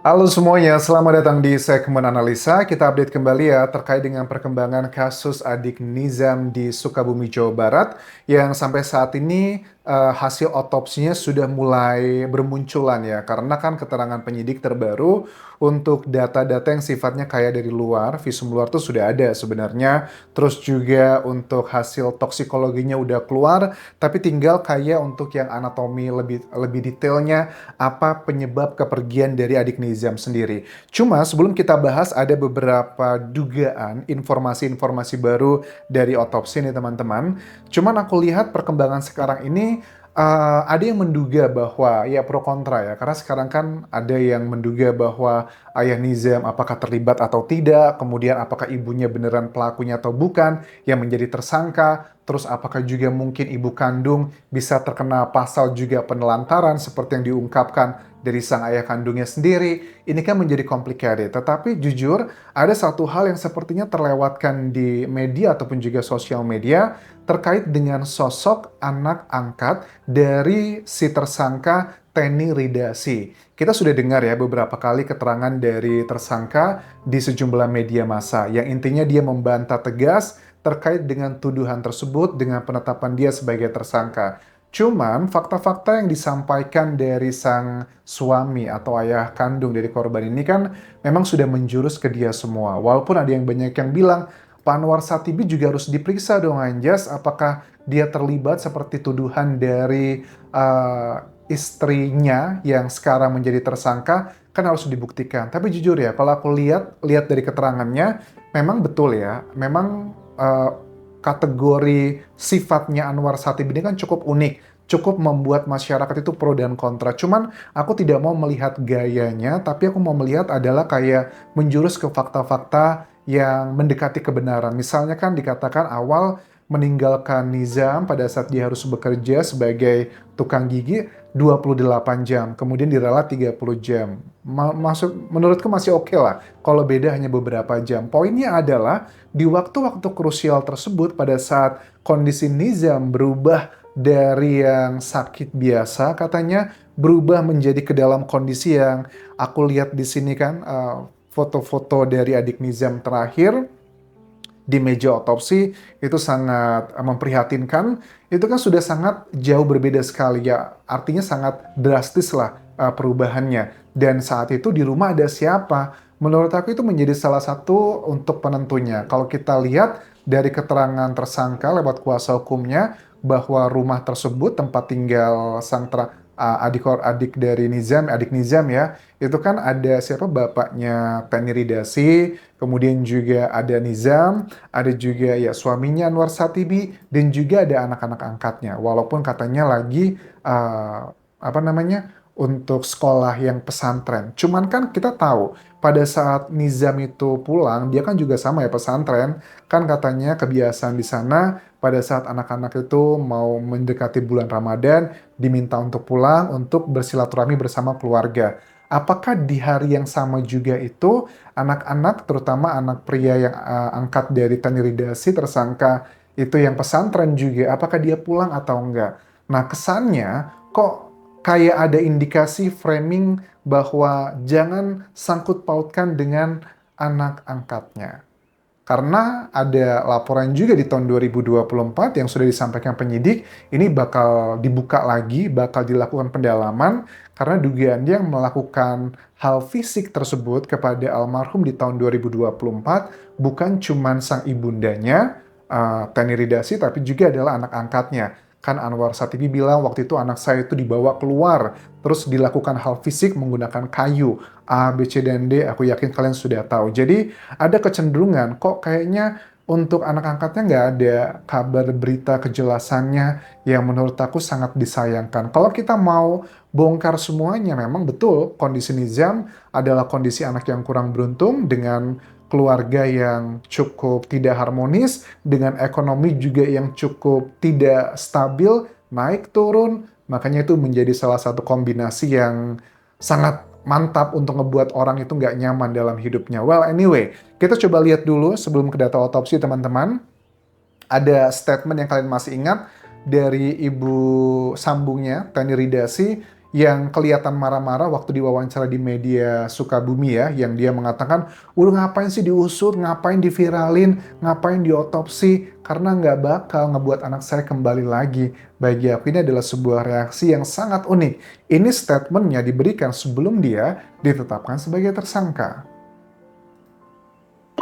Halo semuanya, selamat datang di segmen analisa. Kita update kembali ya terkait dengan perkembangan kasus adik Nizam di Sukabumi, Jawa Barat yang sampai saat ini hasil otopsinya sudah mulai bermunculan ya. Karena kan keterangan penyidik terbaru untuk data-data yang sifatnya kayak dari luar, visum luar tuh sudah ada sebenarnya. Terus juga untuk hasil toksikologinya udah keluar, tapi tinggal kayak untuk yang anatomi lebih lebih detailnya apa penyebab kepergian dari adik Nizam sendiri. Cuma sebelum kita bahas ada beberapa dugaan informasi-informasi baru dari otopsi nih teman-teman. Cuman aku lihat perkembangan sekarang ini ada yang menduga bahwa ya pro kontra ya, karena sekarang kan ada yang menduga bahwa ayah Nizam apakah terlibat atau tidak, kemudian apakah ibunya beneran pelakunya atau bukan yang menjadi tersangka, terus apakah juga mungkin ibu kandung bisa terkena pasal juga penelantaran seperti yang diungkapkan dari sang ayah kandungnya sendiri. Ini kan menjadi complicated. Tetapi jujur, ada satu hal yang sepertinya terlewatkan di media ataupun juga sosial media terkait dengan sosok anak angkat dari si tersangka Tenny Ridasi. Kita sudah dengar ya beberapa kali keterangan dari tersangka di sejumlah media massa yang intinya dia membantah tegas terkait dengan tuduhan tersebut dengan penetapan dia sebagai tersangka. Cuman fakta-fakta yang disampaikan dari sang suami atau ayah kandung dari korban ini kan memang sudah menjurus ke dia semua. Walaupun ada yang banyak yang bilang, Pak Anwar Satibi juga harus diperiksa dong Anjas, apakah dia terlibat seperti tuduhan dari istrinya yang sekarang menjadi tersangka, kan harus dibuktikan. Tapi jujur ya, kalau aku lihat dari keterangannya, memang betul ya, memang kategori sifatnya Anwar Satib ini kan cukup unik, cukup membuat masyarakat itu pro dan kontra. Cuman aku tidak mau melihat gayanya, tapi aku mau melihat adalah kayak menjurus ke fakta-fakta yang mendekati kebenaran. Misalnya kan dikatakan awal meninggalkan Nizam pada saat dia harus bekerja sebagai tukang gigi 28 jam, kemudian diralat 30 jam. Menurutku masih oke lah kalau beda hanya beberapa jam. Poinnya adalah di waktu-waktu krusial tersebut pada saat kondisi Nizam berubah dari yang sakit biasa katanya berubah menjadi ke dalam kondisi yang aku lihat di sini kan foto-foto dari adik Nizam terakhir di meja otopsi itu sangat memprihatinkan. Itu kan sudah sangat jauh berbeda sekali ya, artinya sangat drastis lah perubahannya. Dan saat itu di rumah ada siapa? Menurut aku itu menjadi salah satu untuk penentunya. Kalau kita lihat dari keterangan tersangka lewat kuasa hukumnya bahwa rumah tersebut tempat tinggal sang adik dari Nizam, adik Nizam ya, itu kan ada siapa bapaknya Tenny Ridasi, kemudian juga ada Nizam, ada juga ya suaminya Anwar Satibi, dan juga ada anak-anak angkatnya. Walaupun katanya lagi apa namanya untuk sekolah yang pesantren. Cuman kan kita tahu pada saat Nizam itu pulang, dia kan juga sama ya pesantren. Kan katanya kebiasaan di sana pada saat anak-anak itu mau mendekati bulan Ramadan, diminta untuk pulang untuk bersilaturahmi bersama keluarga. Apakah di hari yang sama juga itu anak-anak, terutama anak pria yang angkat dari Tani Ridasi, tersangka itu yang pesantren juga, apakah dia pulang atau enggak? Nah, kesannya kok kayak ada indikasi framing bahwa jangan sangkut pautkan dengan anak angkatnya. Karena ada laporan juga di tahun 2024 yang sudah disampaikan penyidik, ini bakal dibuka lagi, bakal dilakukan pendalaman, karena dugaan dia yang melakukan hal fisik tersebut kepada almarhum di tahun 2024 bukan cuma sang ibundanya, Teni Ridasi, tapi juga adalah anak angkatnya. Kan Anwar Satibi bilang waktu itu anak saya itu dibawa keluar, terus dilakukan hal fisik menggunakan kayu, A, B, C, dan D, aku yakin kalian sudah tahu. Jadi ada kecenderungan kok kayaknya untuk anak angkatnya nggak ada kabar berita kejelasannya yang menurut aku sangat disayangkan. Kalau kita mau bongkar semuanya, memang betul kondisi Nizam adalah kondisi anak yang kurang beruntung dengan keluarga yang cukup tidak harmonis, dengan ekonomi juga yang cukup tidak stabil, naik turun, makanya itu menjadi salah satu kombinasi yang sangat mantap untuk ngebuat orang itu nggak nyaman dalam hidupnya. Well, anyway, kita coba lihat dulu sebelum ke data otopsi, teman-teman. Ada statement yang kalian masih ingat dari ibu sambungnya, Tani Ridasi, yang kelihatan marah-marah waktu diwawancara di media Sukabumi ya, yang dia mengatakan, udah ngapain sih diusut, ngapain diviralin, ngapain diotopsi, karena nggak bakal ngebuat anak saya kembali lagi. Bagi aku ini adalah sebuah reaksi yang sangat unik. Ini statementnya diberikan sebelum dia ditetapkan sebagai tersangka.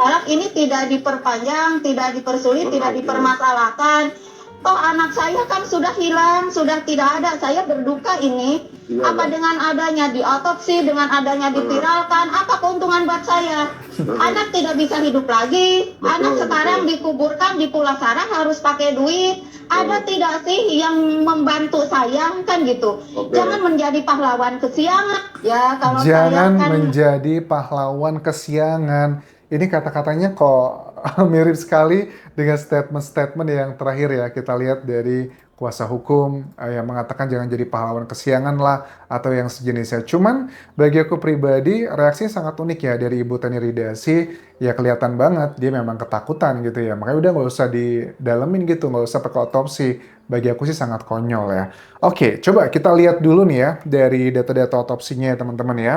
Harap ini tidak diperpanjang, tidak dipersulit, tidak dipermasalahkan. Toh anak saya kan sudah hilang, sudah tidak ada. Saya berduka ini. Apa dengan adanya diotopsi, dengan adanya diviralkan, apa keuntungan buat saya? Anak tidak bisa hidup lagi. Anak sekarang dikuburkan di Pulau Sarang harus pakai duit. Ada tidak sih yang membantu saya kan gitu? Jangan menjadi pahlawan kesiangan. Ya kalau saya Jangan kan menjadi pahlawan kesiangan. Ini kata-katanya kok mirip sekali dengan statement-statement yang terakhir ya. Kita lihat dari kuasa hukum yang mengatakan jangan jadi pahlawan kesiangan lah atau yang sejenisnya. Cuman bagi aku pribadi reaksinya sangat unik ya dari Ibu Tani Ridasi. Ya kelihatan banget dia memang ketakutan gitu ya. Makanya udah nggak usah didalemin gitu, nggak usah pakai otopsi. Bagi aku sih sangat konyol ya. Oke, coba kita lihat dulu nih ya dari data-data otopsinya ya teman-teman ya.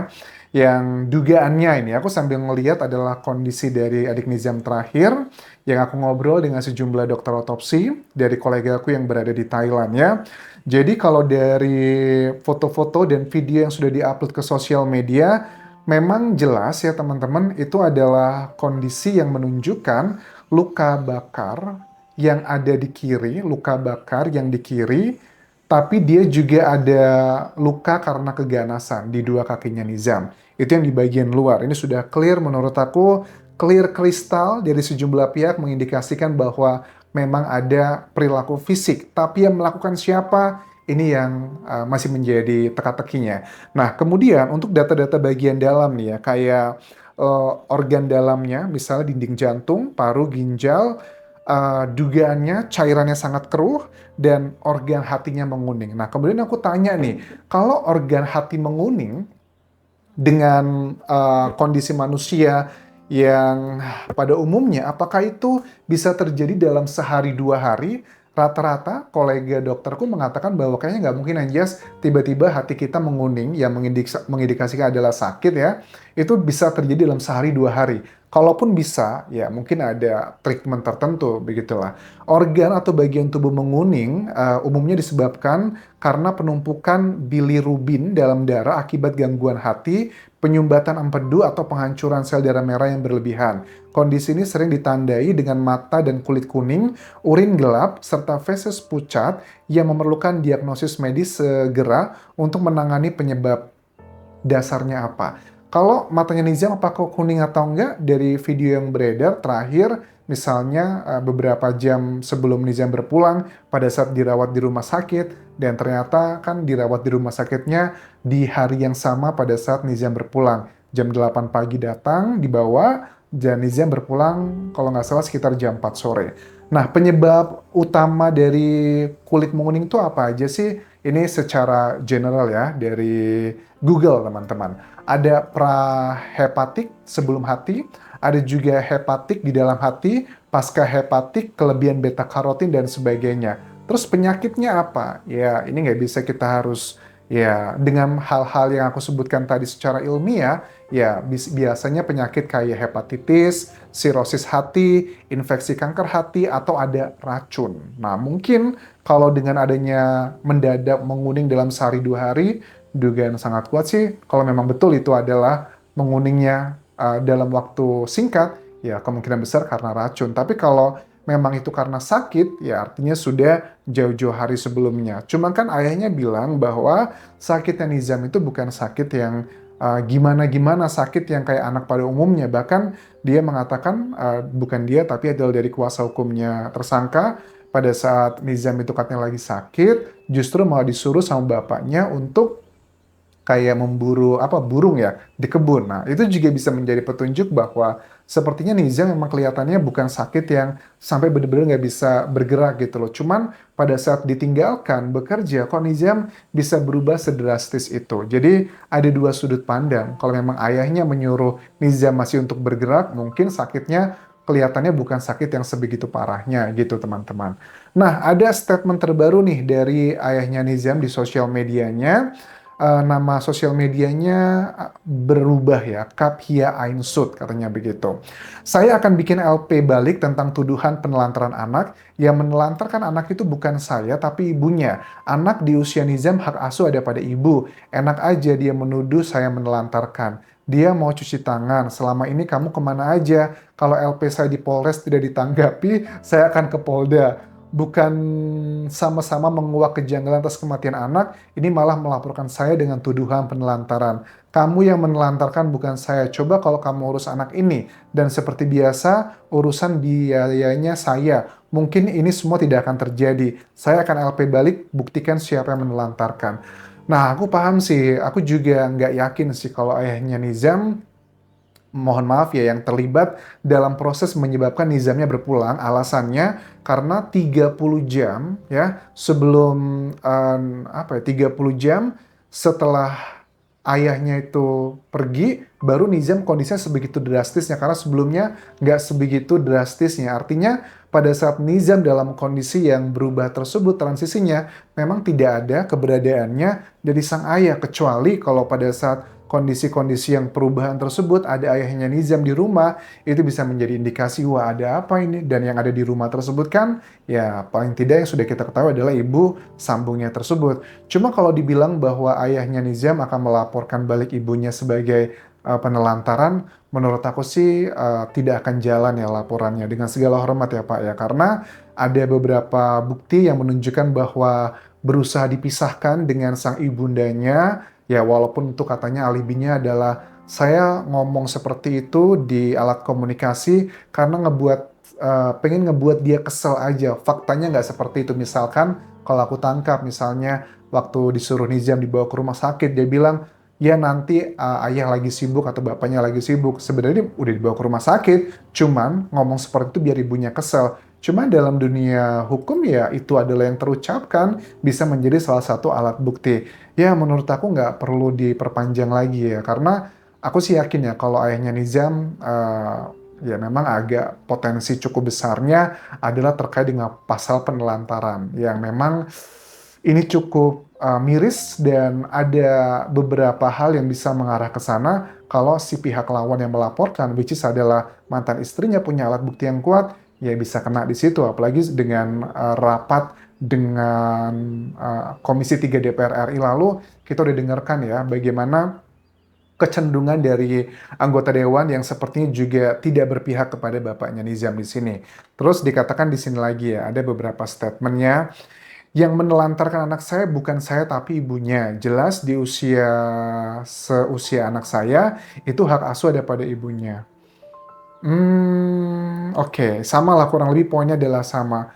Yang dugaannya ini aku sambil ngelihat adalah kondisi dari adik Nizam terakhir yang aku ngobrol dengan sejumlah dokter otopsi dari kolega aku yang berada di Thailand ya. Jadi kalau dari foto-foto dan video yang sudah diupload ke sosial media, memang jelas ya teman-teman itu adalah kondisi yang menunjukkan luka bakar yang ada di kiri, luka bakar yang di kiri, tapi dia juga ada luka karena keganasan di dua kakinya Nizam. Itu yang di bagian luar. Ini sudah clear menurut aku, clear kristal dari sejumlah pihak mengindikasikan bahwa memang ada perilaku fisik. Tapi yang melakukan siapa? Ini yang masih menjadi teka-tekinya. Nah, kemudian untuk data-data bagian dalam nih ya, kayak organ dalamnya, misalnya dinding jantung, paru, ginjal, dugaannya cairannya sangat keruh dan organ hatinya menguning. Nah, kemudian aku tanya nih, kalau organ hati menguning dengan kondisi manusia yang pada umumnya, apakah itu bisa terjadi dalam sehari dua hari? Rata-rata kolega dokterku mengatakan bahwa kayaknya nggak mungkin Anjas tiba-tiba hati kita menguning yang mengindikasikan adalah sakit ya. Itu bisa terjadi dalam sehari dua hari. Kalaupun bisa, ya mungkin ada treatment tertentu, begitulah. Organ atau bagian tubuh menguning umumnya disebabkan karena penumpukan bilirubin dalam darah akibat gangguan hati, penyumbatan empedu atau penghancuran sel darah merah yang berlebihan. Kondisi ini sering ditandai dengan mata dan kulit kuning, urin gelap, serta feses pucat yang memerlukan diagnosis medis segera untuk menangani penyebab dasarnya apa. Kalau matanya Nizam apakah kuning atau enggak dari video yang beredar terakhir, misalnya beberapa jam sebelum Nizam berpulang pada saat dirawat di rumah sakit, dan ternyata kan dirawat di rumah sakitnya di hari yang sama pada saat Nizam berpulang. Jam 8 pagi datang, dibawa, dan Nizam berpulang kalau nggak salah sekitar jam 4 sore. Nah, penyebab utama dari kulit menguning itu apa aja sih? Ini secara general ya, dari Google teman-teman. Ada prahepatik sebelum hati, ada juga hepatik di dalam hati, pasca hepatik, kelebihan beta karotin dan sebagainya. Terus penyakitnya apa? Ya, ini nggak bisa kita harus ya dengan hal-hal yang aku sebutkan tadi secara ilmiah, ya biasanya penyakit kayak hepatitis, sirosis hati, infeksi kanker hati, atau ada racun. Nah, mungkin kalau dengan adanya mendadak menguning dalam sehari dua hari, dugaan sangat kuat sih kalau memang betul itu adalah menguningnya dalam waktu singkat, ya kemungkinan besar karena racun. Tapi kalau memang itu karena sakit, ya artinya sudah jauh-jauh hari sebelumnya. Cuma kan ayahnya bilang bahwa sakitnya Nizam itu bukan sakit yang gimana-gimana, sakit yang kayak anak pada umumnya. Bahkan dia mengatakan, bukan dia tapi adalah dari kuasa hukumnya tersangka, pada saat Nizam itu katanya lagi sakit, justru malah disuruh sama bapaknya untuk kayak memburu apa burung ya di kebun. Nah, itu juga bisa menjadi petunjuk bahwa sepertinya Nizam memang kelihatannya bukan sakit yang sampai benar-benar nggak bisa bergerak gitu loh. Cuman pada saat ditinggalkan bekerja, kok Nizam bisa berubah sedrastis itu. Jadi ada dua sudut pandang. Kalau memang ayahnya menyuruh Nizam masih untuk bergerak, mungkin sakitnya kelihatannya bukan sakit yang sebegitu parahnya gitu teman-teman. Nah, ada statement terbaru nih dari ayahnya Nizam di sosial medianya. nama sosial medianya berubah ya, Kaphia Ainsut katanya begitu. Saya akan bikin LP balik tentang tuduhan penelantaran anak. Yang menelantarkan anak itu bukan saya, tapi ibunya. Anak di usia Nizam hak asuh ada pada ibu. Enak aja dia menuduh saya menelantarkan. Dia mau cuci tangan. Selama ini kamu kemana aja? Kalau LP saya di Polres tidak ditanggapi, saya akan ke Polda. Bukan sama-sama menguak kejanggalan atas kematian anak, ini malah melaporkan saya dengan tuduhan penelantaran. Kamu yang menelantarkan bukan saya. Coba kalau kamu urus anak ini. Dan seperti biasa, urusan biayanya saya. Mungkin ini semua tidak akan terjadi. Saya akan LP balik, buktikan siapa yang menelantarkan. Nah, aku paham sih. Aku juga nggak yakin sih kalau ayahnya Nizam, mohon maaf ya, yang terlibat dalam proses menyebabkan Nizamnya berpulang. Alasannya karena 30 jam ya sebelum 30 jam setelah ayahnya itu pergi, baru Nizam kondisinya sebegitu drastisnya, karena sebelumnya nggak sebegitu drastisnya. Artinya pada saat Nizam dalam kondisi yang berubah tersebut, transisinya memang tidak ada keberadaannya dari sang ayah, kecuali kalau pada saat kondisi-kondisi yang perubahan tersebut ada ayahnya Nizam di rumah, itu bisa menjadi indikasi, wah ada apa ini, dan yang ada di rumah tersebut kan ya paling tidak yang sudah kita ketahui adalah ibu sambungnya tersebut. Cuma kalau dibilang bahwa ayahnya Nizam akan melaporkan balik ibunya sebagai penelantaran, menurut aku sih tidak akan jalan ya laporannya, dengan segala hormat ya Pak ya, karena ada beberapa bukti yang menunjukkan bahwa berusaha dipisahkan dengan sang ibundanya. Ya, walaupun itu katanya alibinya adalah saya ngomong seperti itu di alat komunikasi karena pengen ngebuat dia kesel aja. Faktanya nggak seperti itu. Misalkan kalau aku tangkap, misalnya waktu disuruh Nizam dibawa ke rumah sakit, dia bilang, ya nanti ayah lagi sibuk atau bapaknya lagi sibuk. Sebenarnya udah dibawa ke rumah sakit, cuman ngomong seperti itu biar ibunya kesel. Cuma dalam dunia hukum ya itu adalah yang terucapkan bisa menjadi salah satu alat bukti. Ya menurut aku nggak perlu diperpanjang lagi ya, karena aku sih yakin ya kalau ayahnya Nizam ya memang agak potensi cukup besarnya adalah terkait dengan pasal penelantaran yang memang ini cukup miris, dan ada beberapa hal yang bisa mengarah ke sana kalau si pihak lawan yang melaporkan, which is adalah mantan istrinya, punya alat bukti yang kuat, ya bisa kena di situ. Apalagi dengan rapat dengan Komisi 3 DPR RI lalu, kita udah dengarkan ya bagaimana kecenderungan dari anggota dewan yang sepertinya juga tidak berpihak kepada bapaknya Nizam di sini. Terus dikatakan di sini lagi ya, ada beberapa statementnya, yang menelantarkan anak saya bukan saya tapi ibunya. Jelas di seusia anak saya, itu hak asuh ada pada ibunya. Oke, sama lah, kurang lebih poinnya adalah sama.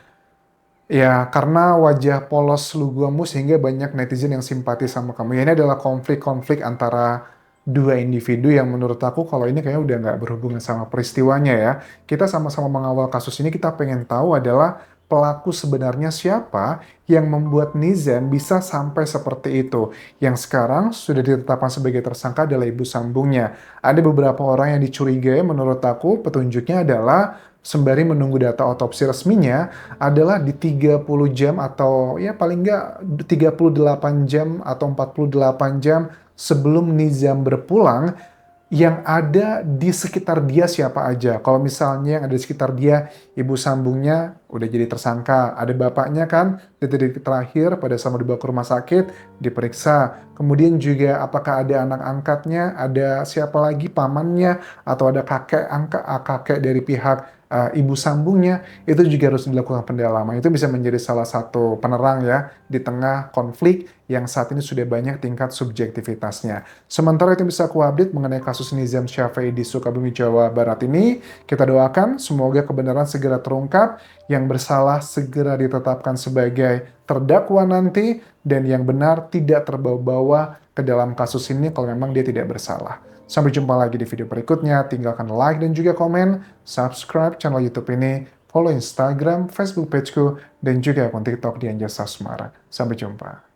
Ya, karena wajah polos luguamu sehingga banyak netizen yang simpati sama kamu. Ya, ini adalah konflik-konflik antara dua individu yang menurut aku kalau ini kayaknya udah nggak berhubungan sama peristiwanya ya. Kita sama-sama mengawal kasus ini, kita pengen tahu adalah pelaku sebenarnya siapa yang membuat Nizam bisa sampai seperti itu. Yang sekarang sudah ditetapkan sebagai tersangka adalah ibu sambungnya. Ada beberapa orang yang dicurigai, menurut aku petunjuknya adalah sembari menunggu data otopsi resminya adalah di 30 jam atau ya paling nggak 38 jam atau 48 jam sebelum Nizam berpulang, yang ada di sekitar dia siapa aja. Kalau misalnya yang ada di sekitar dia, ibu sambungnya udah jadi tersangka, ada bapaknya kan, detik-detik terakhir pada saat dibawa ke rumah sakit, diperiksa. Kemudian juga apakah ada anak angkatnya, ada siapa lagi pamannya, atau ada kakek dari pihak ibu sambungnya, itu juga harus dilakukan pendalaman. Itu bisa menjadi salah satu penerang ya di tengah konflik yang saat ini sudah banyak tingkat subjektivitasnya. Sementara itu bisa aku update mengenai kasus Nizam Syafei di Sukabumi, Jawa Barat ini. Kita doakan semoga kebenaran segera terungkap, yang bersalah segera ditetapkan sebagai terdakwa nanti, dan yang benar tidak terbawa-bawa ke dalam kasus ini kalau memang dia tidak bersalah. Sampai jumpa lagi di video berikutnya. Tinggalkan like dan juga komen, subscribe channel YouTube ini, follow Instagram, Facebook pageku, dan juga akun TikTok di Anjasa Semarang. Sampai jumpa.